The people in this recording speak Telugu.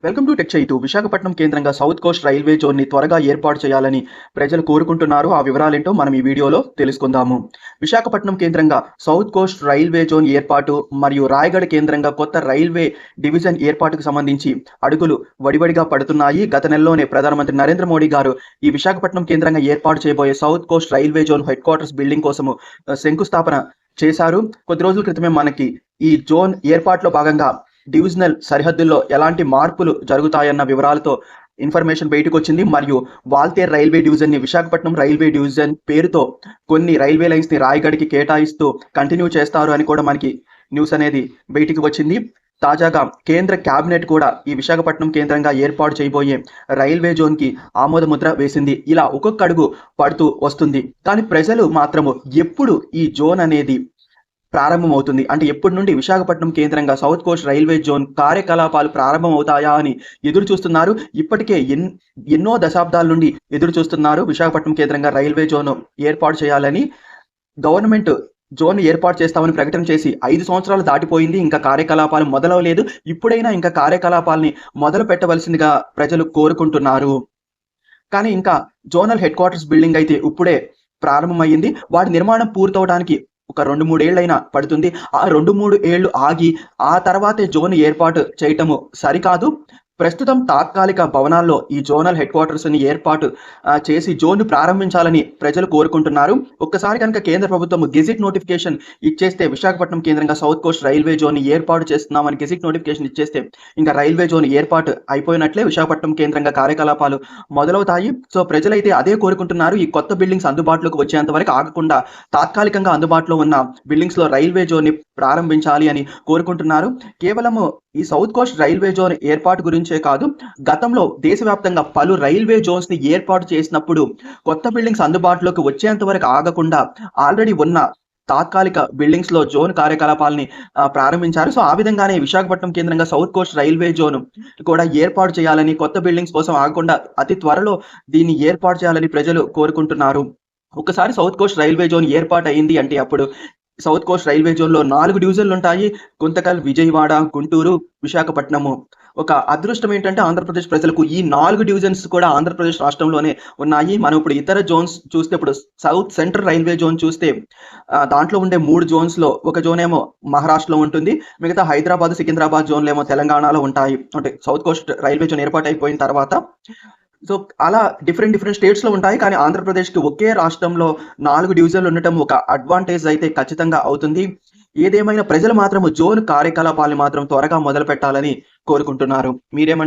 Welcome to tech Chaitu. Visakhapatnam కేంద్రంగా సౌత్ కోస్ట్ రైల్వే జోన్‌ని త్వరగా ఏర్పాటు చేయాలని ప్రజలు కోరుకుంటున్నారు. ఆ వివరాలేంటో మనం ఈ వీడియోలో తెలుసుకుందాము. విశాఖపట్నం కేంద్రంగా సౌత్ కోస్ట్ రైల్వే జోన్ ఏర్పాటు మరియు రాయగఢ్ కేంద్రంగా కొత్త రైల్వే డివిజన్ ఏర్పాటుకు సంబంధించి అడుగులు వడివడిగా పడుతున్నాయి. గత నెలలోనే ప్రధానమంత్రి నరేంద్ర మోడీ గారు ఈ విశాఖపట్నం కేంద్రంగా ఏర్పాటు చేయబోయే south Coast railway zone head quarters building కోసము శంకుస్థాపన చేశారు. కొద్ది రోజుల క్రితమే మనకి ఈ జోన్ ఏర్పాటులో భాగంగా డివిజనల్ సరిహద్దుల్లో ఎలాంటి మార్పులు జరుగుతాయన్న వివరాలతో ఇన్ఫర్మేషన్ బయటకొచ్చింది. మరియు వాల్తేర్ రైల్వే డివిజన్ని విశాఖపట్నం రైల్వే డివిజన్ పేరుతో కొన్ని రైల్వే లైన్స్‌ని రాయగఢ్‌కి కేటాయిస్తూ కంటిన్యూ చేస్తారు అని కూడా మనకి న్యూస్ అనేది బయటికి వచ్చింది. తాజాగా కేంద్ర క్యాబినెట్ కూడా ఈ విశాఖపట్నం కేంద్రంగా ఏర్పాటు చేయబోయే రైల్వే జోన్‌కి ఆమోదముద్ర వేసింది. ఇలా ఒక్కొక్క అడుగు పడుతూ వస్తుంది. కానీ ప్రజలు మాత్రము ఎప్పుడు ఈ జోన్ అనేది ప్రారంభమవుతుంది, అంటే ఎప్పటి నుండి విశాఖపట్నం కేంద్రంగా సౌత్ కోస్ట్ రైల్వే జోన్ కార్యకలాపాలు ప్రారంభమవుతాయా అని ఎదురు చూస్తున్నారు. ఇప్పటికే ఎన్నో దశాబ్దాల నుండి ఎదురు చూస్తున్నారు. విశాఖపట్నం కేంద్రంగా రైల్వే జోన్ ఏర్పాటు చేయాలని గవర్నమెంట్ జోన్ ఏర్పాటు చేస్తామని ప్రకటన చేసి 5 సంవత్సరాలు దాటిపోయింది. ఇంకా కార్యకలాపాలు మొదలవలేదు. ఇప్పుడైనా ఇంకా కార్యకలాపాలని మొదలు పెట్టవలసిందిగా ప్రజలు కోరుకుంటున్నారు. కానీ ఇంకా జోనల్ హెడ్ క్వార్టర్స్ బిల్డింగ్ అయితే ఇప్పుడే ప్రారంభమయ్యింది. వాటి నిర్మాణం పూర్తవడానికి ఒక 2-3 ఏళ్ళైనా పడుతుంది. ఆ 2-3 ఏళ్ళు ఆగి ఆ తర్వాతే జోన్ ఏర్పాటు చేయటము సరికాదు. ప్రస్తుతం తాత్కాలిక భవనాల్లో ఈ జోనల్ హెడ్ క్వార్టర్స్‌ని ఏర్పాటు చేసి జోన్‌ను ప్రారంభించాలని ప్రజలు కోరుకుంటున్నారు. ఒక్కసారి కనుక కేంద్ర ప్రభుత్వం గెజిట్ నోటిఫికేషన్ ఇచ్చేస్తే విశాఖపట్నం కేంద్రంగా సౌత్ కోస్ట్ రైల్వే జోన్‌ని ఏర్పాటు చేస్తున్నామని గెజిట్ నోటిఫికేషన్ ఇచ్చేస్తే ఇంకా రైల్వే జోన్ ఏర్పాటు అయిపోయినట్లే. విశాఖపట్నం కేంద్రంగా కార్యకలాపాలు మొదలవుతాయి. సో ప్రజలైతే అదే కోరుకుంటున్నారు. ఈ కొత్త బిల్డింగ్స్ అందుబాటులోకి వచ్చేంత వరకు ఆగకుండా తాత్కాలికంగా అందుబాటులో ఉన్న బిల్డింగ్స్‌లో రైల్వే జోన్‌ని ప్రారంభించాలి అని కోరుకుంటున్నారు. కేవలము ఈ సౌత్ కోస్ట్ రైల్వే జోన్ ఏర్పాటు గురించే కాదు, గతంలో దేశవ్యాప్తంగా పలు రైల్వే జోన్స్‌ని ఏర్పాటు చేసినప్పుడు కొత్త బిల్డింగ్స్ అందుబాటులోకి వచ్చేంత వరకు ఆగకుండా ఆల్రెడీ ఉన్న తాత్కాలిక బిల్డింగ్స్‌లో జోన్ కార్యకలాపాలని ప్రారంభించారు. సో ఆ విధంగానే విశాఖపట్నం కేంద్రంగా సౌత్ కోస్ట్ రైల్వే జోన్ కూడా ఏర్పాటు చేయాలని, కొత్త బిల్డింగ్స్ కోసం ఆగకుండా అతి త్వరలో దీన్ని ఏర్పాటు చేయాలని ప్రజలు కోరుకుంటున్నారు. ఒక్కసారి సౌత్ కోస్ట్ రైల్వే జోన్ ఏర్పాటు అయింది అంటే అప్పుడు సౌత్ కోస్ట్ రైల్వే జోన్‌లో 4 డివిజన్లు ఉంటాయి. గుంతకల్, విజయవాడ, గుంటూరు, విశాఖపట్నము. ఒక అదృష్టం ఏంటంటే ఆంధ్రప్రదేశ్ ప్రజలకు ఈ 4 డివిజన్స్ కూడా ఆంధ్రప్రదేశ్ రాష్ట్రంలోనే ఉన్నాయి. మనం ఇప్పుడు ఇతర జోన్స్ చూస్తే ఇప్పుడు సౌత్ సెంట్రల్ రైల్వే జోన్ చూస్తే దాంట్లో ఉండే 3 జోన్స్‌లో ఒక జోన్ ఏమో మహారాష్ట్రలో ఉంటుంది. మిగతా హైదరాబాద్, సికింద్రాబాద్ జోన్‌లేమో తెలంగాణలో ఉంటాయి. అంటే సౌత్ కోస్ట్ రైల్వే జోన్ ఏర్పాటు అయిపోయిన తర్వాత. సో అలా డిఫరెంట్ స్టేట్స్‌లో ఉంటాయి. కానీ ఆంధ్రప్రదేశ్‌కి ఒకే రాష్ట్రంలో 4 డివిజన్లు ఉండటం ఒక అడ్వాంటేజ్ అయితే ఖచ్చితంగా అవుతుంది. ఏదేమైనా ప్రజలు మాత్రం జోన్ కార్యకలాపాలను మాత్రం త్వరగా మొదలుపెట్టాలని కోరుకుంటున్నారు. మీరేమంటారు?